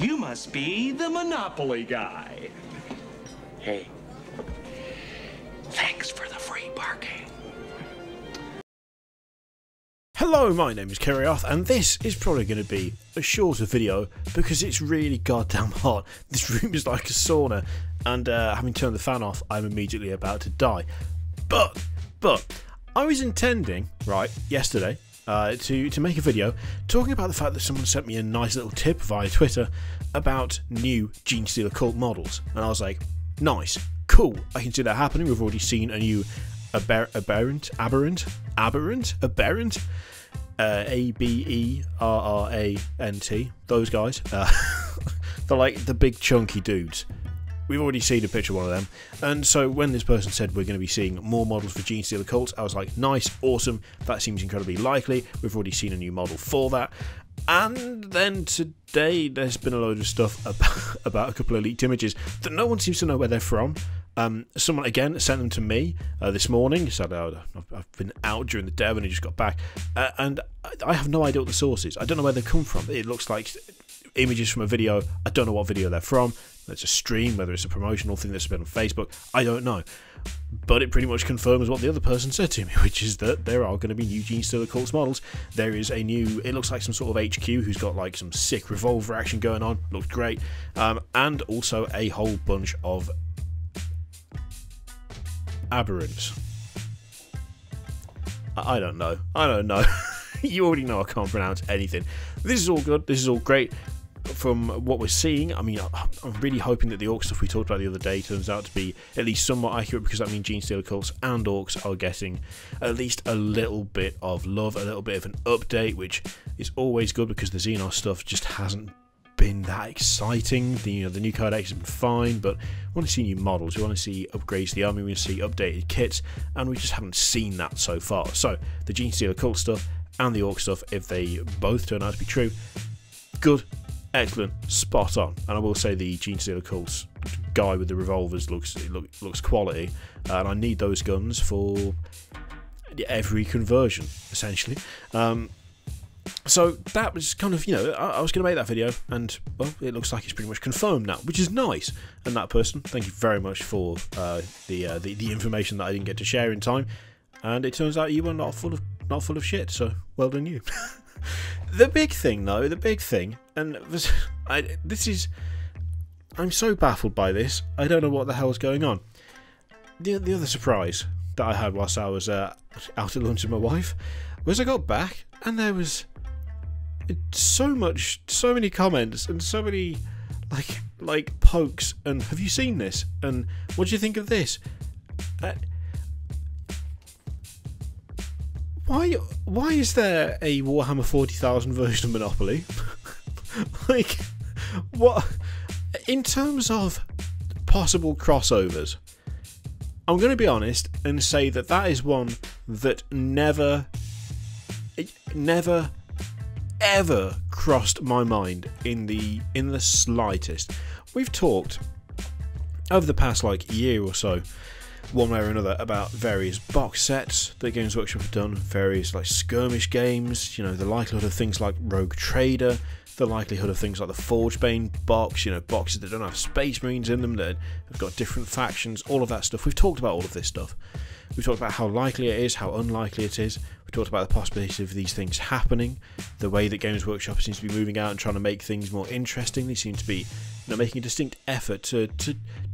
You must be the Monopoly guy. Hey, thanks for the free parking. Hello, my name is Kerrioth, and this is probably going to be a shorter video because it's really goddamn hot. This room is like a sauna, and having turned the fan off, I'm immediately about to die. But I was intending, right, yesterday, to make a video talking about the fact that someone sent me a nice little tip via Twitter about new Genestealer Cult models, and I was like, nice, cool, I can see that happening. We've already seen a new aberrant, A-B-E-R-R-A-N-T, those guys, they're like the big chunky dudes. We've already seen a picture of one of them, and so when this person said we're going to be seeing more models for Genestealer Cult, I was like, nice, awesome, that seems incredibly likely. We've already seen a new model for that. And then today there's been a load of stuff about a couple of leaked images that no one seems to know where they're from. Someone again sent them to me this morning. Said, oh, I've been out during the day and I just got back, and I have no idea what the source is. I don't know where they come from. It looks like images from a video. I don't know what video they're from. It's a stream, whether it's a promotional thing that's been on Facebook, I don't know. But it pretty much confirms what the other person said to me, which is that there are going to be new Genestealer Cult models. There is a new, it looks like some sort of HQ who's got like some sick revolver action going on, looked great, and also a whole bunch of aberrants. I don't know. You already know I can't pronounce anything. This is all good, this is all great. From what we're seeing, I mean, I'm really hoping that the Orc stuff we talked about the other day turns out to be at least somewhat accurate, because that means Genestealer Cults and Orcs are getting at least a little bit of love, a little bit of an update, which is always good because the xenos stuff just hasn't been that exciting. The new codex has been fine, but we want to see new models, we want to see upgrades to the army, we want to see updated kits, and we just haven't seen that so far. So the Genestealer Cult stuff and the Orc stuff, if they both turn out to be true, good. Excellent, spot on. And I will say the Genestealer Cult's guy with the revolvers looks quality, and I need those guns for every conversion, essentially. So that was kind of, I was going to make that video, and well, it looks like it's pretty much confirmed now, which is nice. And that person, thank you very much for the information that I didn't get to share in time. And it turns out you were not full of shit. So well done you. The big thing, though, and I'm so baffled by this. I don't know what the hell's going on. The other surprise that I had whilst I was out at lunch with my wife was I got back and there was so many comments and so many like pokes and have you seen this and what do you think of this? Why is there a Warhammer 40,000 version of Monopoly? Like, what? In terms of possible crossovers, I'm going to be honest and say that is one that never, ever crossed my mind in the slightest. We've talked over the past year or so, one way or another, about various box sets that Games Workshop have done, various skirmish games, the likelihood of things like Rogue Trader, the likelihood of things like the Forgebane box, boxes that don't have Space Marines in them, that have got different factions, all of that stuff. We've talked about all of this stuff. We've talked about how likely it is, how unlikely it is. We've talked about the possibility of these things happening, the way that Games Workshop seems to be moving out and trying to make things more interesting. They seem to be making a distinct effort to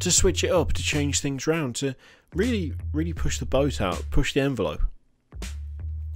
switch it up, to change things around, to really push the boat out, push the envelope.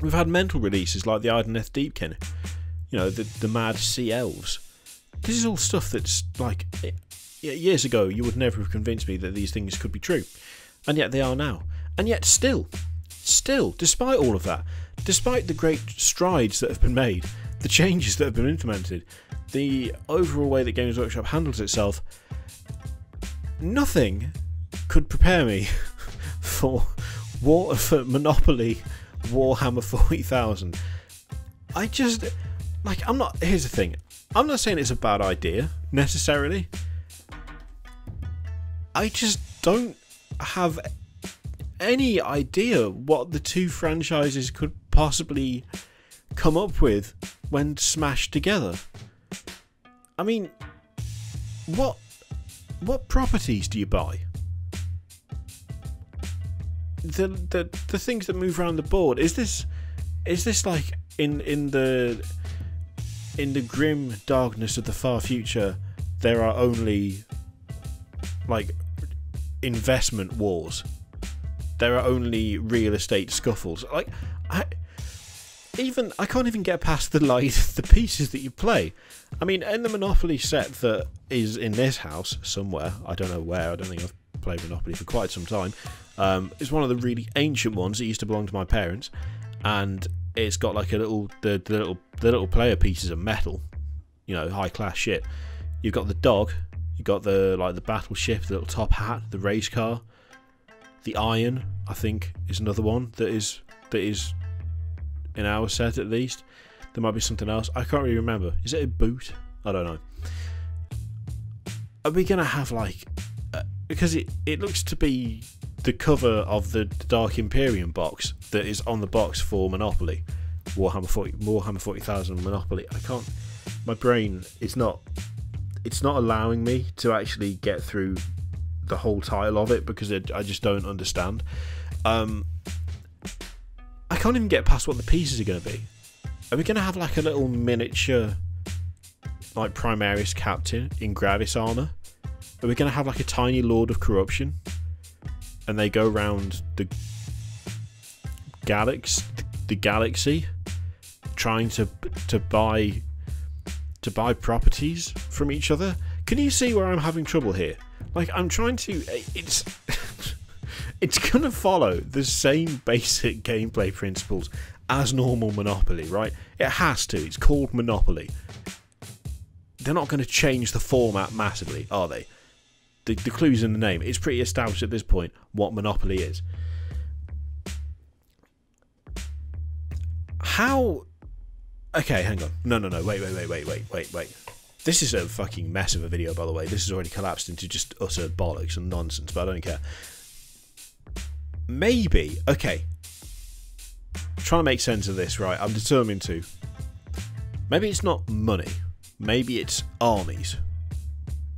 We've had mental releases like the Ardeneth Deepkin, the Mad Sea Elves. This is all stuff that's years ago you would never have convinced me that these things could be true, and yet they are now. And yet still, despite all of that, despite the great strides that have been made, the changes that have been implemented, the overall way that Games Workshop handles itself, nothing could prepare me for Monopoly Warhammer 40,000. Here's the thing, I'm not saying it's a bad idea, necessarily. I just don't have any idea what the two franchises could possibly come up with when smashed together. I mean, what properties do you buy? The things that move around the board, is this like in the grim darkness of the far future, there are only like investment wars, there are only real estate scuffles? Like I can't even get past the pieces that you play. I mean, in the Monopoly set that is in this house somewhere, I don't know where, I don't think I've played Monopoly for quite some time. It's one of the really ancient ones. It used to belong to my parents, and it's got like the little player pieces of metal, you know, high class shit. You've got the dog, you've got the battleship, the little top hat, the race car, the iron, I think, is another one that is in our set at least. There might be something else. I can't really remember. Is it a boot? I don't know. Are we gonna have like because it looks to be the cover of the Dark Imperium box that is on the box for Monopoly, Warhammer 40,000 Monopoly. I can't. My brain is not. It's not allowing me to actually get through the whole title of it because I just don't understand. I can't even get past what the pieces are going to be. Are we going to have like a little miniature, like Primaris captain in Gravis armor? Are we going to have like a tiny Lord of Corruption, and they go around the galaxy, trying to buy properties from each other? Can you see where I'm having trouble here? Like, I'm trying to. It's it's gonna follow the same basic gameplay principles as normal Monopoly, right? It has to. It's called Monopoly. They're not going to change the format massively, are they? The clue's in the name. It's pretty established at this point what Monopoly is. How? Okay, hang on. No. Wait. This is a fucking mess of a video, by the way. This has already collapsed into just utter bollocks and nonsense, but I don't care. Maybe, okay. Trying to make sense of this, right? I'm determined to. Maybe it's not money. Maybe it's armies.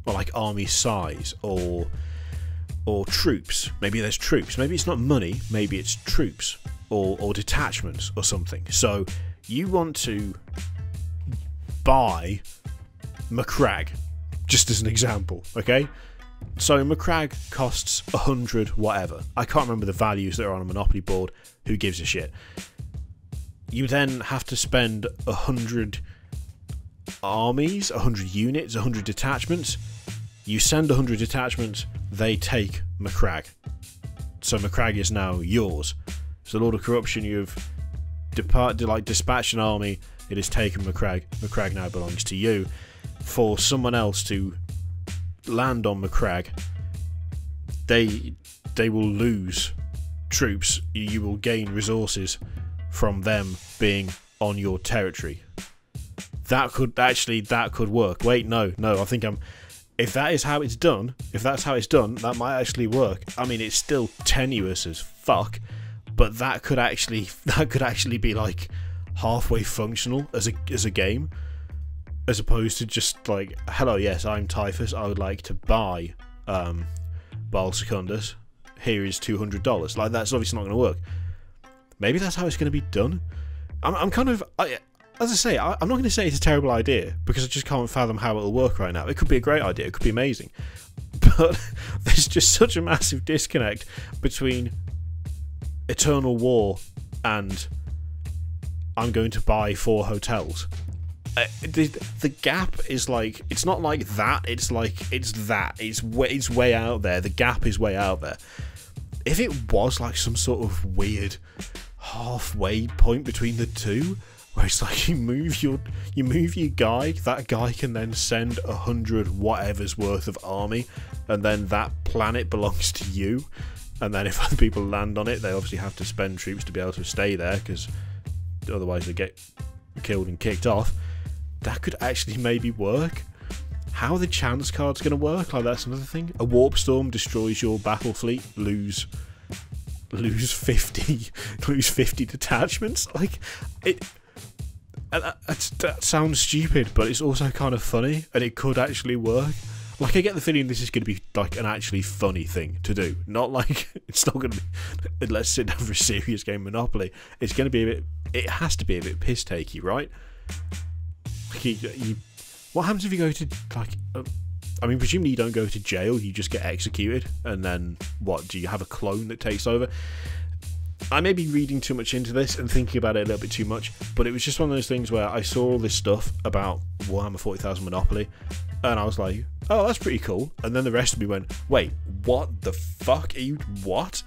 Or like army size, or troops. Maybe there's troops. Maybe it's not money. Maybe it's troops or detachments or something. So you want to buy MacLeod, just as an example, okay? So MacLeod costs 100 whatever. I can't remember the values that are on a Monopoly board. Who gives a shit? You then have to spend 100 armies, 100 units, 100 detachments. You send 100 detachments, they take MacLeod. So MacLeod is now yours. So Lord of Corruption, you've dispatched an army, it has taken MacLeod. MacLeod now belongs to you. For someone else to land on MacLeod, they will lose troops. You will gain resources from them being on your territory. That could work. Wait, no, I think if that is how it's done, that might actually work. I mean, it's still tenuous as fuck, but that could actually be like halfway functional as a game, as opposed to just like, hello, yes, I'm Typhus, I would like to buy Baal Secundus, here is $200. Like, that's obviously not going to work. Maybe that's how it's going to be done. I'm kind of, as I say, I'm not going to say it's a terrible idea, because I just can't fathom how it'll work right now. It could be a great idea, it could be amazing, but there's just such a massive disconnect between Eternal War and I'm going to buy 4 hotels. The gap is like, it's not like that, it's like, it's that. It's way out there. The gap is way out there. If it was like some sort of weird halfway point between the two, where it's like you move your guy, that guy can then send 100 whatever's worth of army, and then that planet belongs to you, and then if other people land on it, they obviously have to spend troops to be able to stay there, because otherwise they get killed and kicked off. That could actually maybe work. How are the chance cards going to work? Like, that's another thing. A warp storm destroys your battle fleet. Lose 50 detachments. Like, that sounds stupid, but it's also kind of funny, and it could actually work. Like, I get the feeling this is going to be like an actually funny thing to do. Not like, it's not going to be, let's sit down for a serious game of Monopoly. It's going to be a bit, it has to be a bit piss-takey, right? Like what happens if you go to, like, I mean, presumably you don't go to jail, you just get executed, and then, what, do you have a clone that takes over? I may be reading too much into this and thinking about it a little bit too much, but it was just one of those things where I saw all this stuff about Warhammer 40,000 Monopoly, and I was like, oh, that's pretty cool. And then the rest of me went, wait, what the fuck are you, what?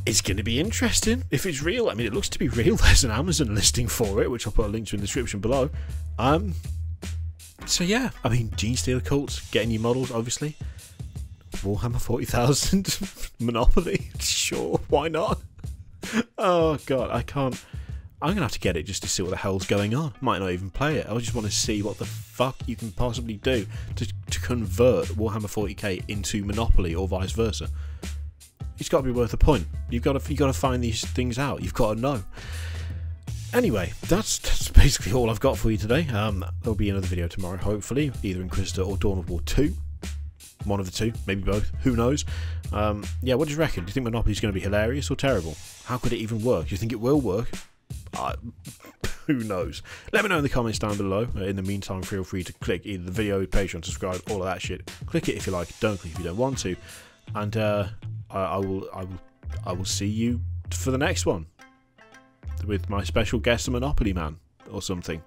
It's going to be interesting if it's real. I mean, it looks to be real. There's an Amazon listing for it, which I'll put a link to in the description below. So yeah, I mean, Genestealer Cult, getting your models, obviously. Warhammer 40,000 Monopoly, sure, why not? Oh god, I can't. I'm gonna have to get it just to see what the hell's going on. Might not even play it. I just want to see what the fuck you can possibly do to convert Warhammer 40k into Monopoly or vice versa. It's got to be worth a point. You've got to find these things out. You've got to know. Anyway, that's basically all I've got for you today. There'll be another video tomorrow, hopefully, either Inquisitor or Dawn of War 2. One of the two, maybe both, who knows. Yeah, what do you reckon? Do you think Monopoly's going to be hilarious or terrible? How could it even work? Do you think it will work? Who knows? Let me know in the comments down below. In the meantime, feel free to click either the video, Patreon, subscribe, all of that shit. Click it if you like, don't click if you don't want to. And I will see you for the next one with my special guest, the Monopoly Man or something.